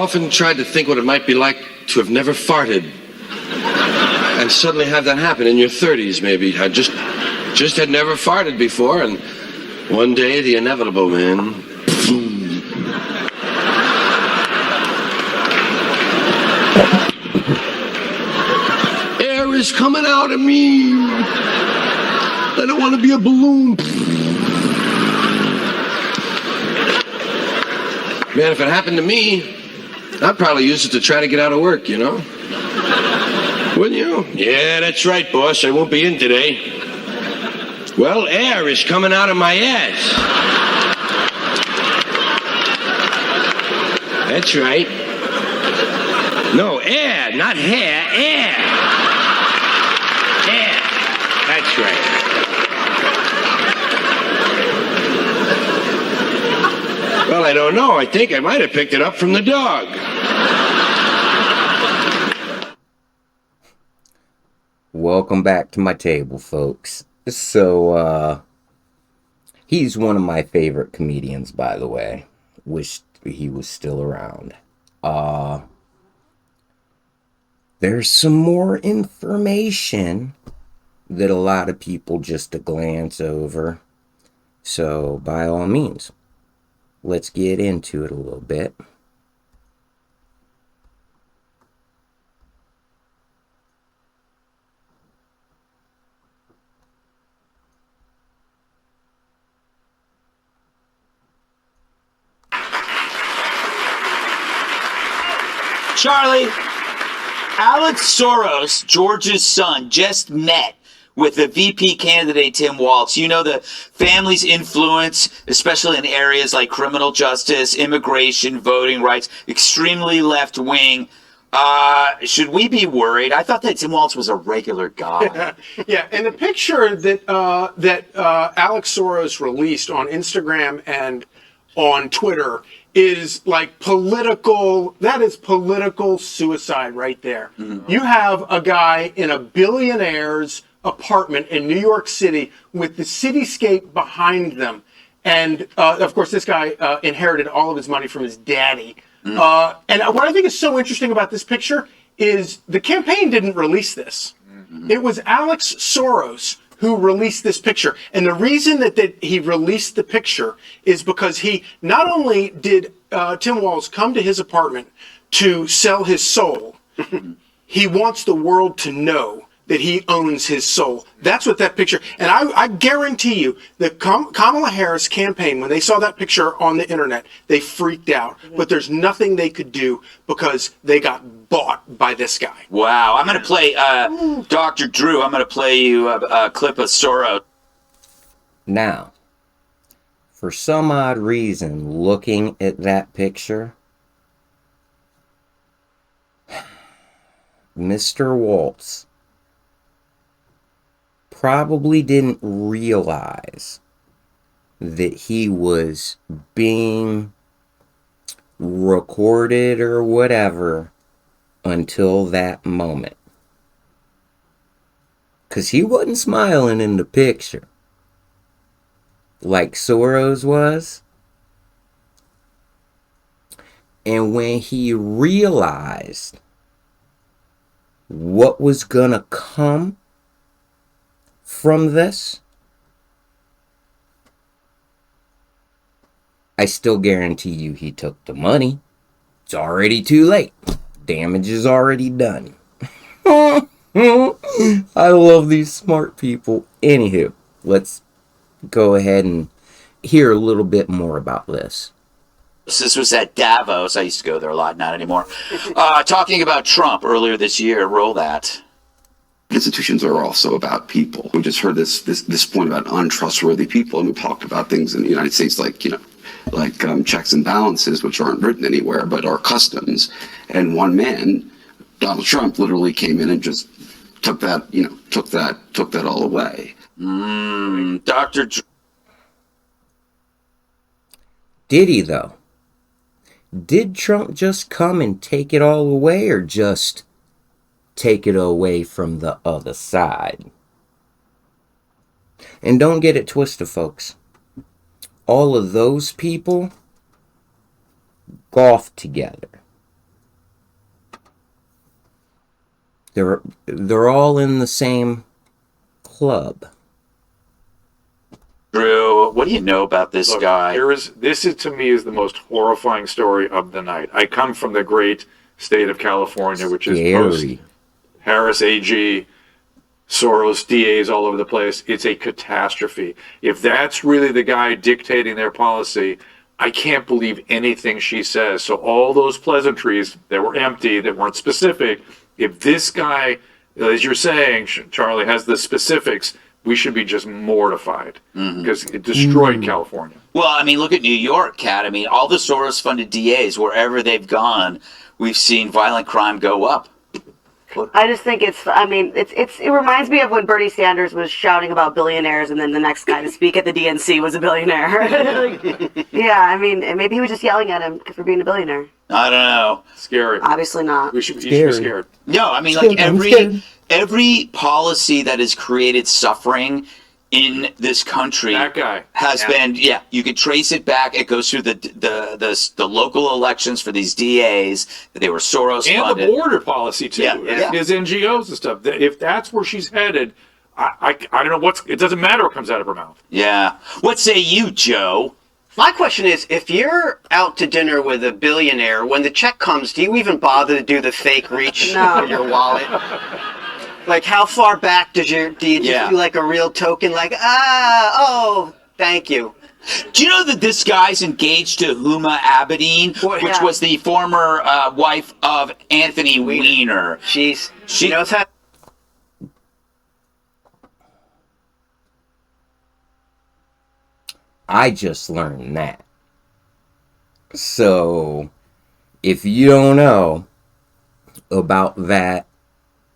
often tried to think what it might be like to have never farted. And suddenly have that happen in your 30s, maybe. I just had never farted before, and one day the inevitable, man. Air is coming out of me. I don't want to be a balloon. Man, if it happened to me, I'd probably use it to try to get out of work, you know? Wouldn't you? Yeah, that's right, boss. I won't be in today. Well, air is coming out of my ass. That's right. No, air, not hair, air. Air. That's right. Well, I don't know. I think I might have picked it up from the dog. Welcome back to my table, folks. So, he's one of my favorite comedians, by the way. Wish he was still around. There's some more information that a lot of people just glance over. So, by all means, let's get into it a little bit. Charlie, Alex Soros, George's son, just met with the VP candidate, Tim Walz. You know the family's influence, especially in areas like criminal justice, immigration, voting rights, extremely left-wing. Should we be worried? I thought that Tim Walz was a regular guy. Yeah, and the picture that Alex Soros released on Instagram and on Twitter is like political suicide right there. Mm-hmm. You have a guy in a billionaire's apartment in New York City with the cityscape behind them. And of course, this guy inherited all of his money from his daddy. Mm-hmm. And what I think is so interesting about this picture is the campaign didn't release this. Mm-hmm. It was Alex Soros who released this picture. And the reason that he released the picture is because he not only did Tim Walz come to his apartment to sell his soul, he wants the world to know that he owns his soul. That's what that picture, and I guarantee you that Kamala Harris campaign, when they saw that picture on the internet, they freaked out. But there's nothing they could do because they got bought by this guy. Wow. I'm going to play, Dr. Drew, I'm going to play you a clip of Soros. Now, for some odd reason, looking at that picture, Mr. Waltz probably didn't realize that he was being recorded or whatever until that moment. 'Cause he wasn't smiling in the picture like Soros was. And when he realized what was gonna come from this, I still guarantee you he took the money. It's already too late. Damage is already done. I love these smart people. Anywho, let's go ahead and hear a little bit more about this. This was at Davos. I used to go there a lot, not anymore. Talking about Trump earlier this year. Roll that. Institutions are also about people. We just heard this point about untrustworthy people, and we talked about things in the United States like checks and balances, which aren't written anywhere but are customs. And one man, Donald Trump, literally came in and just took that all away. Dr. Did he though? Did Trump just come and take it all away, or just take it away from the other side? And don't get it twisted, folks. All of those people golfed together. They're all in the same club. Drew, what do you know about this Look, guy? this is to me is the most horrifying story of the night. I come from the great state of California, which is post Scary. Harris AG, Soros, DAs all over the place. It's a catastrophe. If that's really the guy dictating their policy, I can't believe anything she says. So all those pleasantries that were empty, that weren't specific, if this guy, as you're saying, Charlie, has the specifics, we should be just mortified because it destroyed California. Well, I mean, look at New York, Kat. I mean, all the Soros-funded DAs, wherever they've gone, we've seen violent crime go up. I just think it reminds me of when Bernie Sanders was shouting about billionaires and then the next guy to speak at the DNC was a billionaire. Yeah, I mean, maybe he was just yelling at him for being a billionaire. I don't know. Scary. Obviously not. You should be scared. No, I mean, Scared, like I'm scared. every policy that has created suffering in this country That guy. has been, you could trace it back. It goes through the local elections for these DAs. They were Soros And funded. the border policy too. Yeah. His NGOs and stuff. If that's where she's headed, I don't know it doesn't matter what comes out of her mouth. Yeah. What say you, Joe? My question is, if you're out to dinner with a billionaire, when the check comes, do you even bother to do the fake reach No. for your wallet? Like, how far back do you just do like a real token, like, thank you? Do you know that this guy's engaged to Huma Abedin, which was the former wife of Anthony Weiner? She knows how. I just learned that. So, if you don't know about that,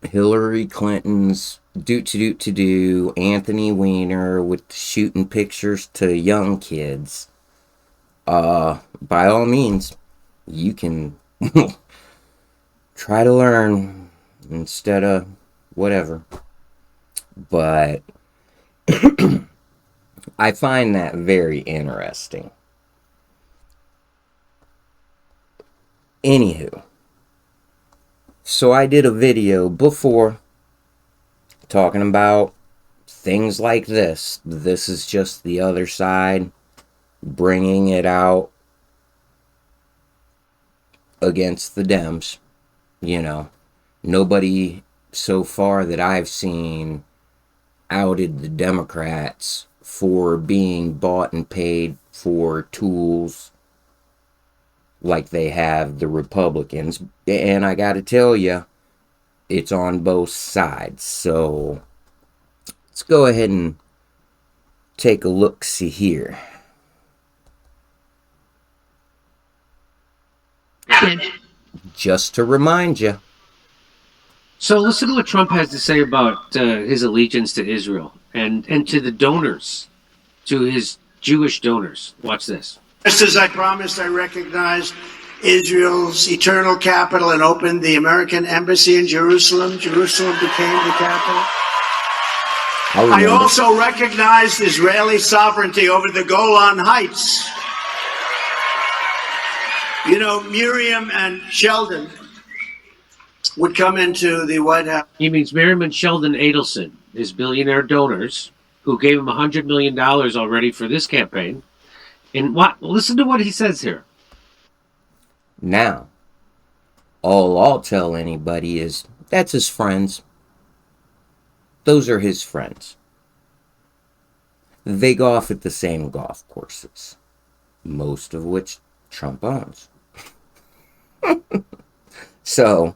Hillary Clinton's do Anthony Weiner with shooting pictures to young kids, by all means, you can try to learn instead of whatever. But I find that very interesting. Anywho, so I did a video before talking about things like this. This is just the other side, bringing it out against the dems. You know, nobody so far that I've seen outed the Democrats for being bought and paid for tools like they have the Republicans. And I gotta tell you, it's on both sides. So let's go ahead and take a look-see here. Just to remind you. So listen to what Trump has to say about his allegiance to Israel and to the donors, to his Jewish donors. Watch this. Just as I promised, I recognized Israel's eternal capital and opened the American embassy in Jerusalem. Jerusalem became the capital. I also recognized Israeli sovereignty over the Golan Heights. You know, Miriam and Sheldon would come into the White House. He means Miriam and Sheldon Adelson, his billionaire donors, who gave him $100 million already for this campaign. And listen to what he says here. Now, all I'll tell anybody is that's his friends. Those are his friends. They golf at the same golf courses, most of which Trump owns. So,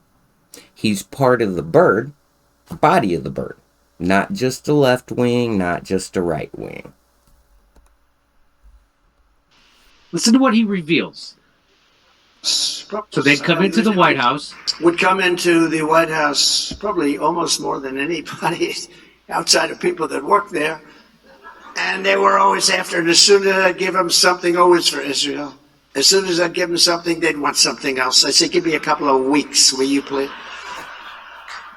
he's part of the bird, body of the bird. Not just a left wing, not just a right wing. Listen to what he reveals. So they'd come into the White House. Would come into the White House probably almost more than anybody outside of people that work there. And they were always after it. As soon as I'd give them something, always for Israel. As soon as I'd give them something, they'd want something else. I said, give me a couple of weeks, will you please?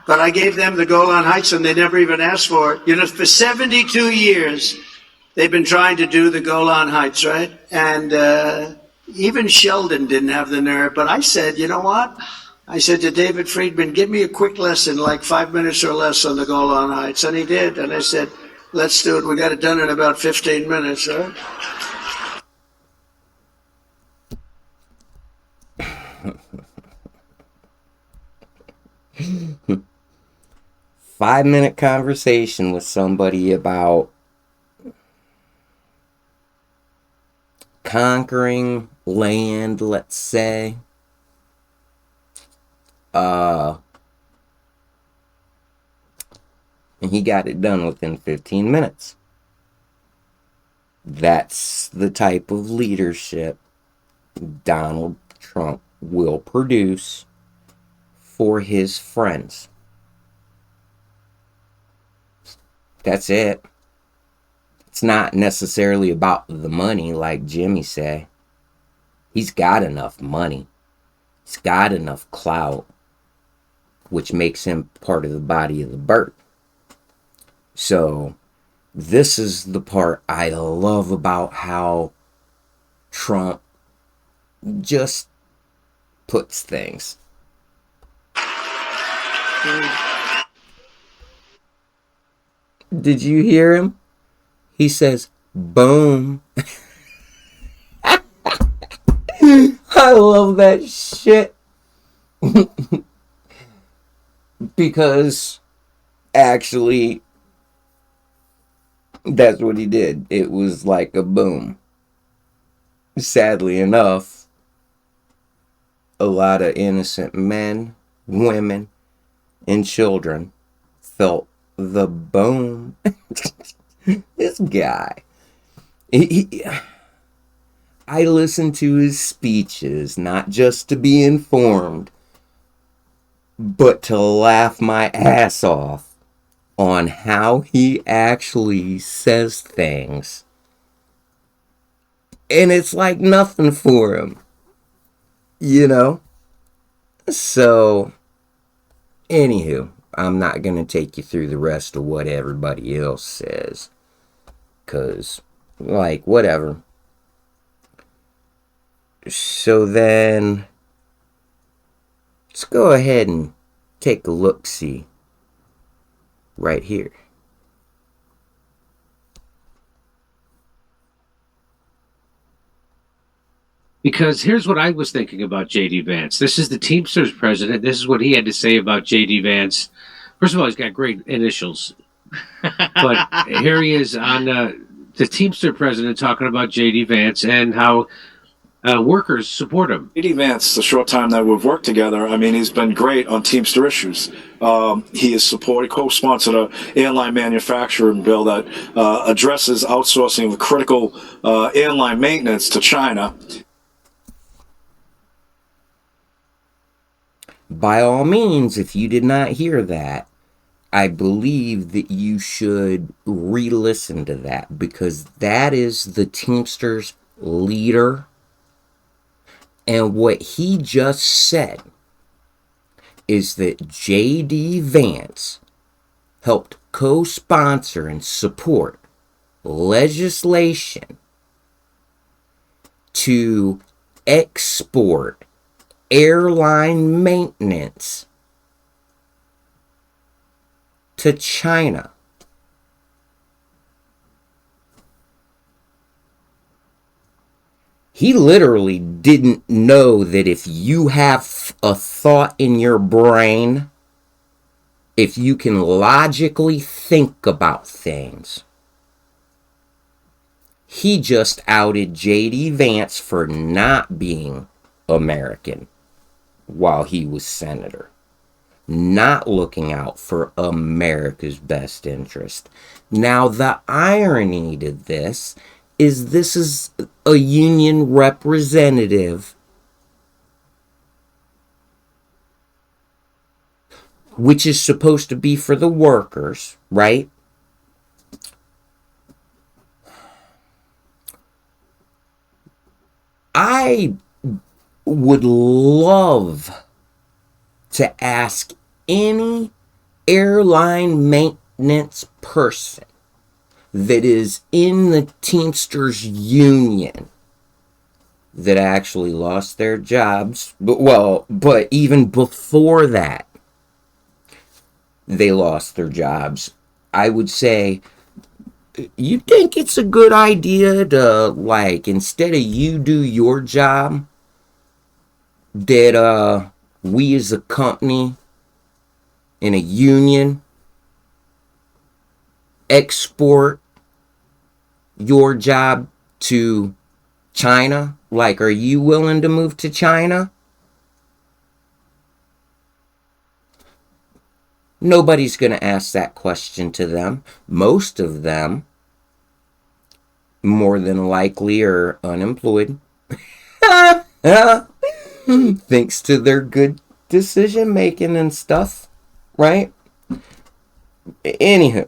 But I gave them the Golan Heights and they never even asked for it. You know, for 72 years, they've been trying to do the Golan Heights, right? And even Sheldon didn't have the nerve. But I said, you know what? I said to David Friedman, give me a quick lesson, like 5 minutes or less on the Golan Heights. And he did. And I said, let's do it. We got it done in about 15 minutes, huh? 5-minute conversation with somebody about conquering land, let's say. And he got it done within 15 minutes. That's the type of leadership Donald Trump will produce for his friends. That's it. It's not necessarily about the money, like Jimmy say. He's got enough money. He's got enough clout, which makes him part of the body of the bird. So, this is the part I love about how Trump just puts things. Did you hear him? He says, boom. I love that shit. Because actually, that's what he did. It was like a boom. Sadly enough, a lot of innocent men, women, and children felt the boom. This guy. I listen to his speeches, not just to be informed, but to laugh my ass off on how he actually says things. And it's like nothing for him. You know? So, anywho, I'm not going to take you through the rest of what everybody else says. Because, like, whatever. So then, let's go ahead and take a look-see right here. Because here's what I was thinking about J.D. Vance. This is the Teamsters president. This is what he had to say about J.D. Vance. First of all, he's got great initials. But here he is on the Teamster president talking about J.D. Vance and how workers support him. J.D. Vance, the short time that we've worked together, I mean, he's been great on Teamster issues. He has supported, co-sponsored an airline manufacturing bill that addresses outsourcing of critical airline maintenance to China. By all means, if you did not hear that, I believe that you should re-listen to that, because that is the Teamsters leader. And what he just said is that J.D. Vance helped co-sponsor and support legislation to export airline maintenance to China. He literally didn't know that if you have a thought in your brain, if you can logically think about things, he just outed J.D. Vance for not being American while he was senator, not looking out for America's best interest. Now, the irony to this is a union representative, which is supposed to be for the workers, right? I would love to ask any airline maintenance person that is in the Teamsters union that actually lost their jobs. But even before that, they lost their jobs. I would say, you think it's a good idea to, like, instead of you do your job, that we as a company in a union export your job to China? Like, are you willing to move to China? Nobody's going to ask that question to them. Most of them, more than likely, are unemployed. Thanks to their good decision making and stuff, right? Anywho,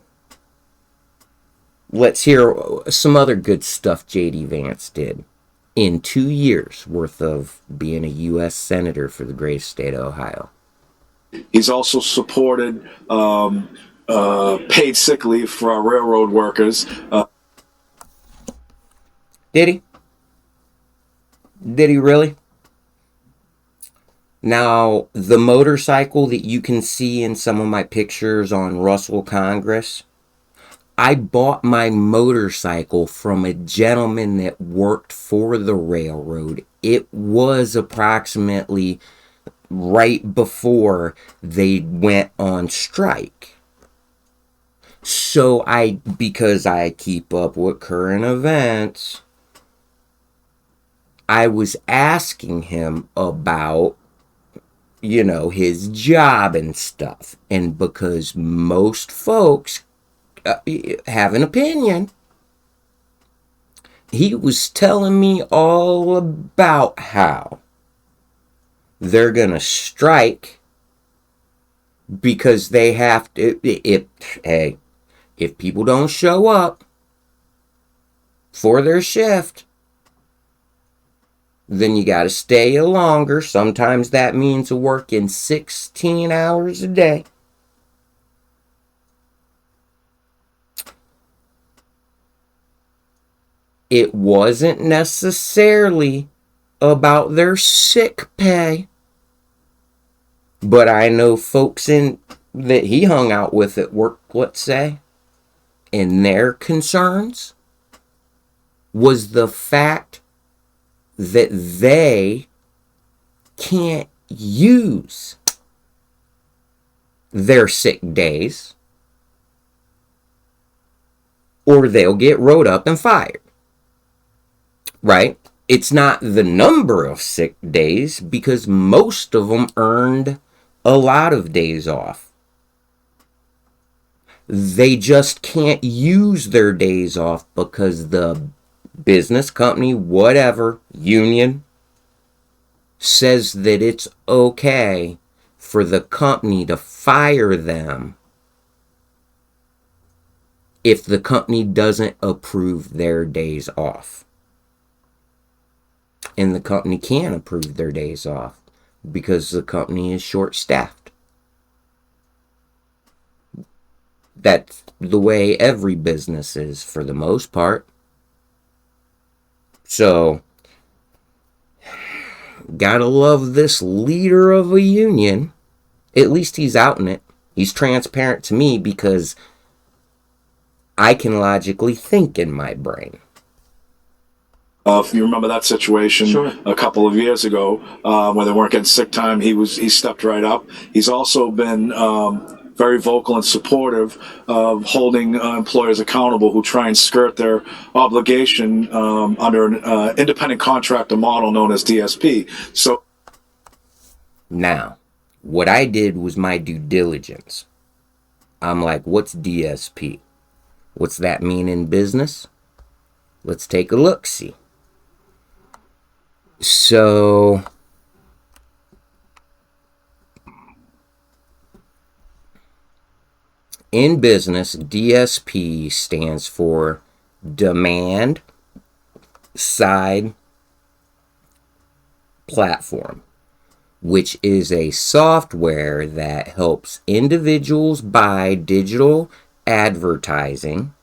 let's hear some other good stuff JD Vance did in 2 years worth of being a U.S. Senator for the great state of Ohio. He's also supported paid sick leave for our railroad workers. Did he? Did he really? Now, the motorcycle that you can see in some of my pictures on Russell Congress, I bought my motorcycle from a gentleman that worked for the railroad. It was approximately right before they went on strike. So because I keep up with current events, I was asking him about, his job and stuff. And because most folks have an opinion, he was telling me all about how they're going to strike because they have to, if people don't show up for their shift, then you got to stay longer. Sometimes that means working 16 hours a day. It wasn't necessarily about their sick pay. But I know folks that he hung out with at work, let's say, and their concerns was the fact that they can't use their sick days or they'll get wrote up and fired. Right? It's not the number of sick days because most of them earned a lot of days off. They just can't use their days off because the business, company, whatever, union, says that it's okay for the company to fire them if the company doesn't approve their days off. And the company can approve their days off because the company is short-staffed. That's the way every business is for the most part. So, gotta love this leader of a union. At least he's out in it. He's transparent to me because I can logically think in my brain. If you remember that situation a couple of years ago, when they weren't getting sick time, he stepped right up. He's also been very vocal and supportive of holding employers accountable who try and skirt their obligation under an independent contractor model known as DSP. So now, what I did was my due diligence. I'm like, what's DSP? What's that mean in business? Let's take a look-see. So, in business, DSP stands for Demand Side Platform, which is a software that helps individuals buy digital advertising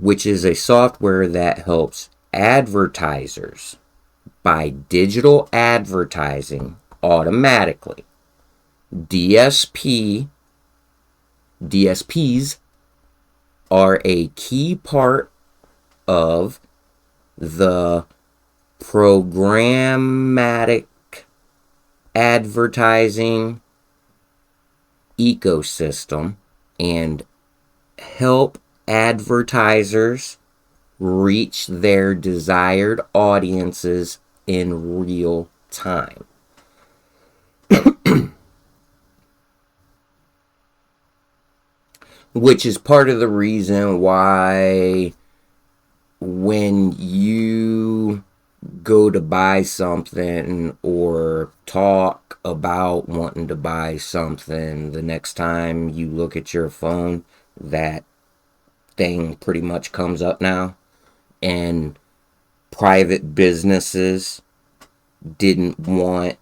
which is a software that helps advertisers buy digital advertising automatically. DSPs are a key part of the programmatic advertising ecosystem and help advertisers reach their desired audiences in real time. Which is part of the reason why when you go to buy something or talk about wanting to buy something, the next time you look at your phone, that thing pretty much comes up now. And private businesses didn't want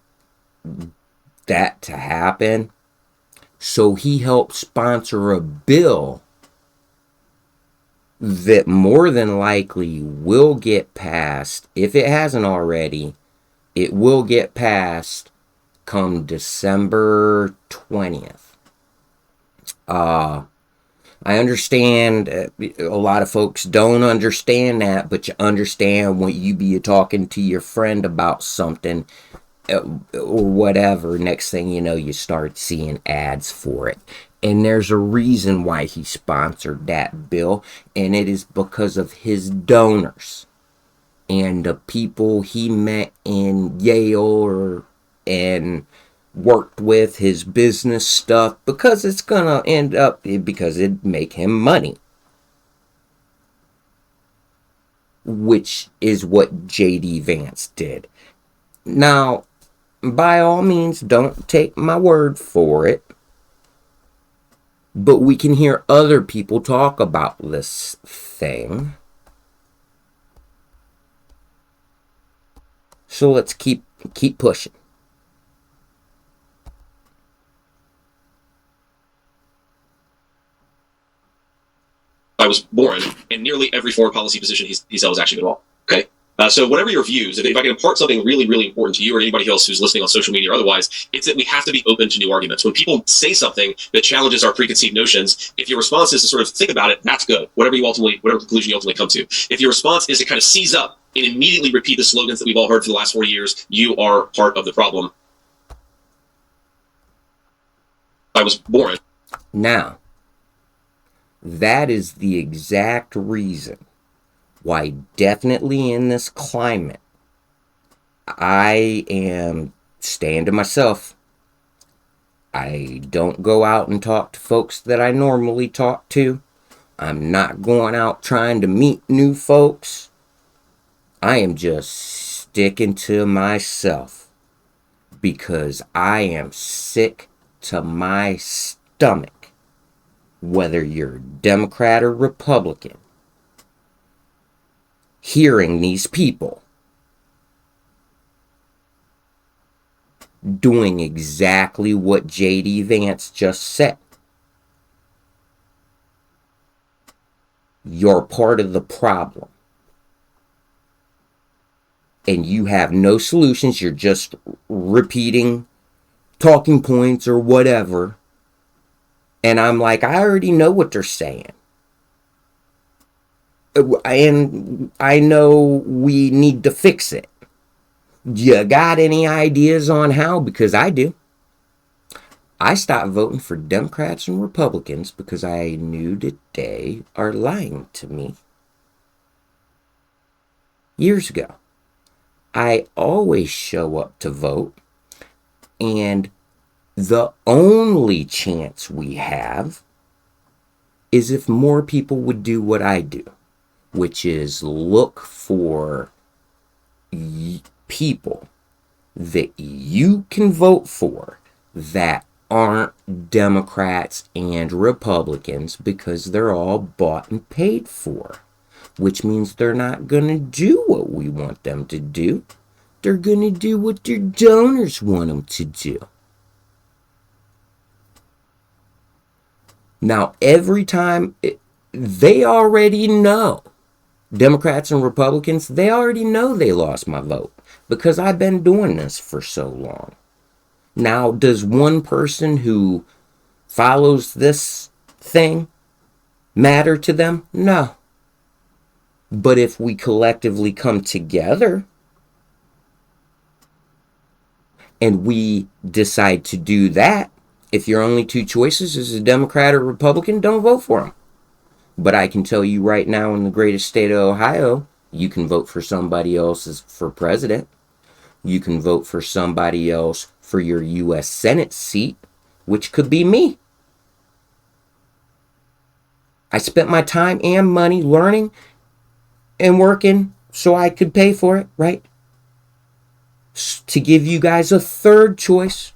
that to happen. So he helped sponsor a bill that more than likely will get passed. If it hasn't already, it will get passed come December 20th. I understand a lot of folks don't understand that, but you understand when you be talking to your friend about something or whatever, next thing you know, you start seeing ads for it. And there's a reason why he sponsored that bill, and it is because of his donors and the people he met in Yale and worked with, his business stuff, because it's gonna end up, because it'd make him money. Which is what JD Vance did. Now, by all means, don't take my word for it. But we can hear other people talk about this thing. So let's keep pushing. I was born, and nearly every foreign policy position he's held has actually been wrong. Okay? So whatever your views, if I can impart something really, really important to you or anybody else who's listening on social media or otherwise, it's that we have to be open to new arguments. When people say something that challenges our preconceived notions, if your response is to sort of think about it, that's good. Whatever conclusion you ultimately come to. If your response is to kind of seize up and immediately repeat the slogans that we've all heard for the last 40 years, you are part of the problem. I was born. Now, that is the exact reason why definitely in this climate, I am staying to myself. I don't go out and talk to folks that I normally talk to. I'm not going out trying to meet new folks. I am just sticking to myself because I am sick to my stomach, whether you're Democrat or Republican, hearing these people doing exactly what JD Vance just said. You're part of the problem. And you have no solutions. You're just repeating talking points or whatever. And I'm like, I already know what they're saying. And I know we need to fix it. You got any ideas on how? Because I do. I stopped voting for Democrats and Republicans because I knew that they are lying to me. Years ago. I always show up to vote, and the only chance we have is if more people would do what I do, which is look for people that you can vote for that aren't Democrats and Republicans, because they're all bought and paid for, which means they're not going to do what we want them to do. They're going to do what their donors want them to do. Now, every time they already know. Democrats and Republicans, they already know they lost my vote because I've been doing this for so long. Now, does one person who follows this thing matter to them? No. But if we collectively come together and we decide to do that, if your only two choices is a Democrat or Republican, don't vote for them. But I can tell you right now, in the greatest state of Ohio, you can vote for somebody else for president. You can vote for somebody else for your U.S. Senate seat, which could be me. I spent my time and money learning and working so I could pay for it, right? To give you guys a third choice.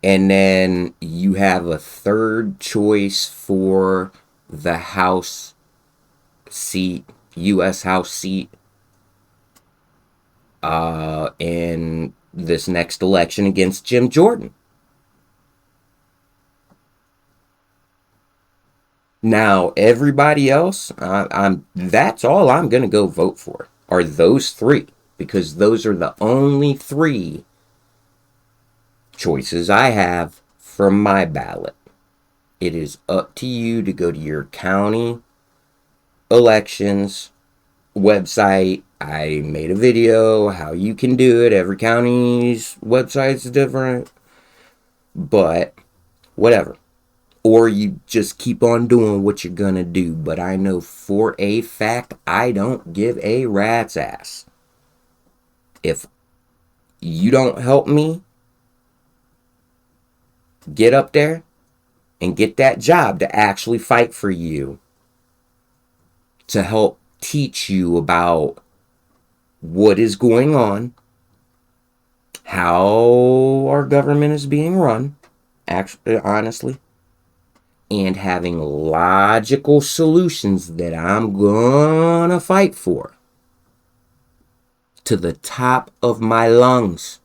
And then you have a third choice for the House seat, U.S. House seat, in this next election against Jim Jordan. Now, everybody else, that's all I'm going to go vote for, are those three, because those are the only three choices I have for my ballot. It is up to you to go to your county elections website. I made a video how you can do it. Every county's website's different, but whatever. Or you just keep on doing what you're gonna do. But I know for a fact I don't give a rat's ass. If you don't help me get up there and get that job to actually fight for you, to help teach you about what is going on, how our government is being run, actually, honestly, and having logical solutions that I'm gonna fight for to the top of my lungs.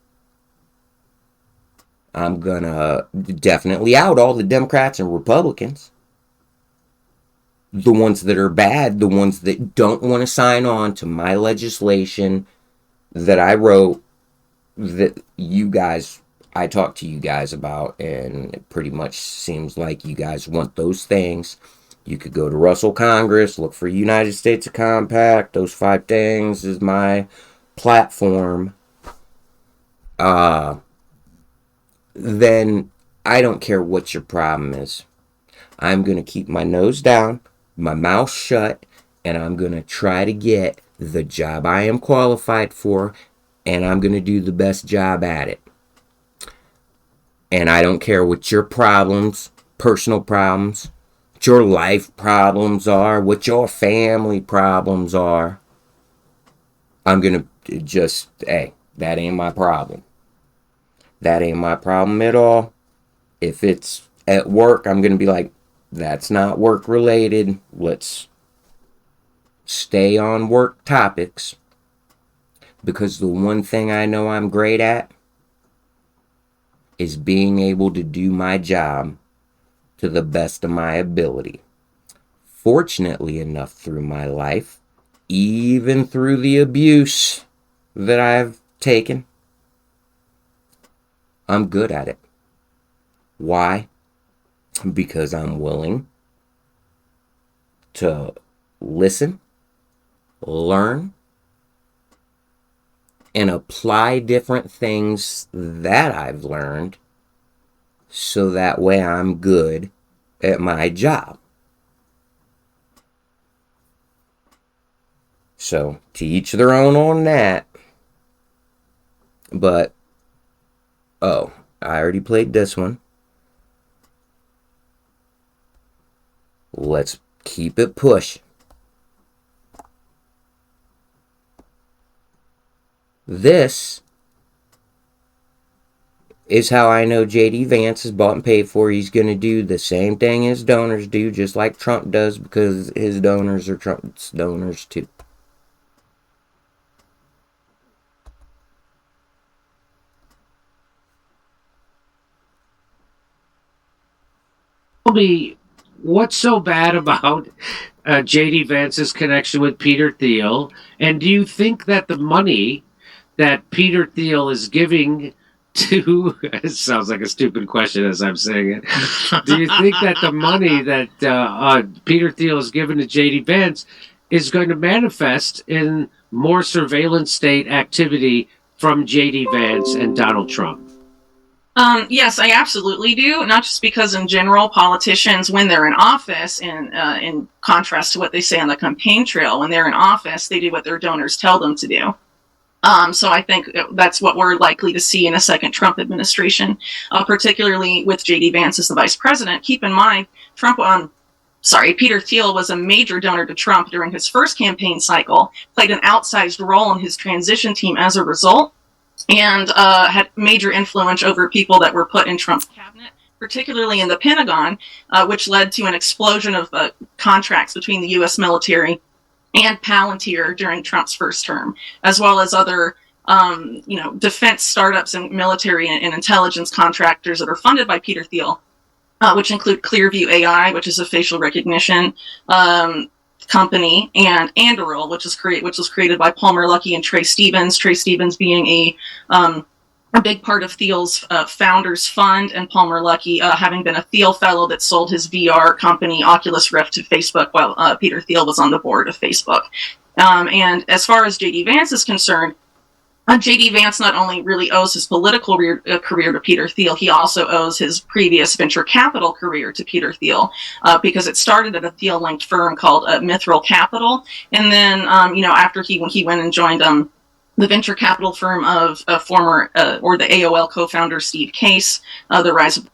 I'm gonna definitely out all the Democrats and Republicans. The ones that are bad, the ones that don't want to sign on to my legislation that I wrote, that you guys, I talked to you guys about, and it pretty much seems like you guys want those things. You could go to Russell Congress, look for United States Compact. Those 5 things is my platform. Then I don't care what your problem is. I'm going to keep my nose down, my mouth shut, and I'm going to try to get the job I am qualified for, and I'm going to do the best job at it. And I don't care what your problems, personal problems, what your life problems are, what your family problems are. I'm going to just, hey, that ain't my problem. That ain't my problem at all. If it's at work, I'm going to be like, that's not work related. Let's stay on work topics. Because the one thing I know I'm great at is being able to do my job to the best of my ability. Fortunately enough, through my life, even through the abuse that I've taken, I'm good at it. Why? Because I'm willing to listen, learn, and apply different things that I've learned so that way I'm good at my job. So, to each their own on that. But, oh, I already played this one. Let's keep it pushing. This is how I know JD Vance is bought and paid for. He's going to do the same thing his donors do, just like Trump does, because his donors are Trump's donors too. Tell me, what's so bad about J.D. Vance's connection with Peter Thiel? And do you think that the money that Peter Thiel is giving to it sounds like a stupid question as I'm saying it. Do you think that the money that Peter Thiel is given to J.D. Vance is going to manifest in more surveillance state activity from J.D. Vance and Donald Trump? Yes, I absolutely do. Not just because, in general, politicians, when they're in office, in contrast to what they say on the campaign trail, when they're in office, they do what their donors tell them to do. So I think that's what we're likely to see in a second Trump administration, particularly with J.D. Vance as the vice president. Keep in mind, Peter Thiel was a major donor to Trump during his first campaign cycle, played an outsized role in his transition team as a result, and had major influence over people that were put in Trump's cabinet, particularly in the Pentagon, which led to an explosion of contracts between the U.S. military and Palantir during Trump's first term, as well as other defense startups and military and intelligence contractors that are funded by Peter Thiel, which include Clearview AI, which is a facial recognition company, and Anduril, which was created by Palmer Luckey and Trey Stevens. Trey Stevens being a big part of Thiel's founders fund, and Palmer Luckey having been a Thiel fellow that sold his VR company Oculus Rift to Facebook while Peter Thiel was on the board of Facebook. And as far as J.D. Vance is concerned, J.D. Vance not only really owes his political career to Peter Thiel, he also owes his previous venture capital career to Peter Thiel, because it started at a Thiel-linked firm called Mithril Capital, and then after he went and joined the venture capital firm of former or the AOL co-founder Steve Case, the rise of...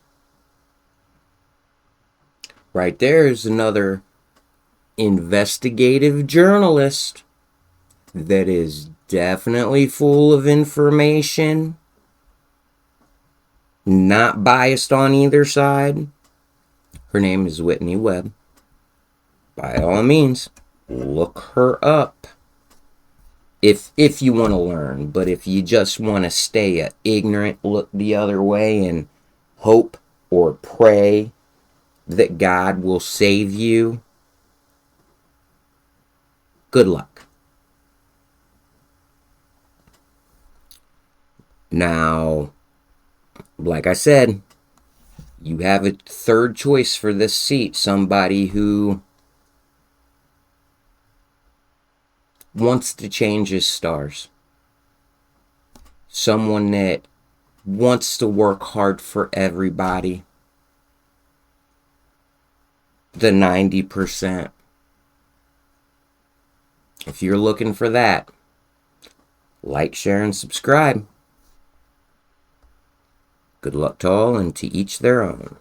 Right there is another investigative journalist that is definitely full of information, not biased on either side. Her name is Whitney Webb. By all means, look her up. If you want to learn, but if you just want to stay ignorant, look the other way and hope or pray that God will save you, good luck. Now, like I said, you have a third choice for this seat, somebody who wants to change his stars. Someone that wants to work hard for everybody. The 90%. If you're looking for that, like, share, and subscribe. Good luck to all, and to each their own.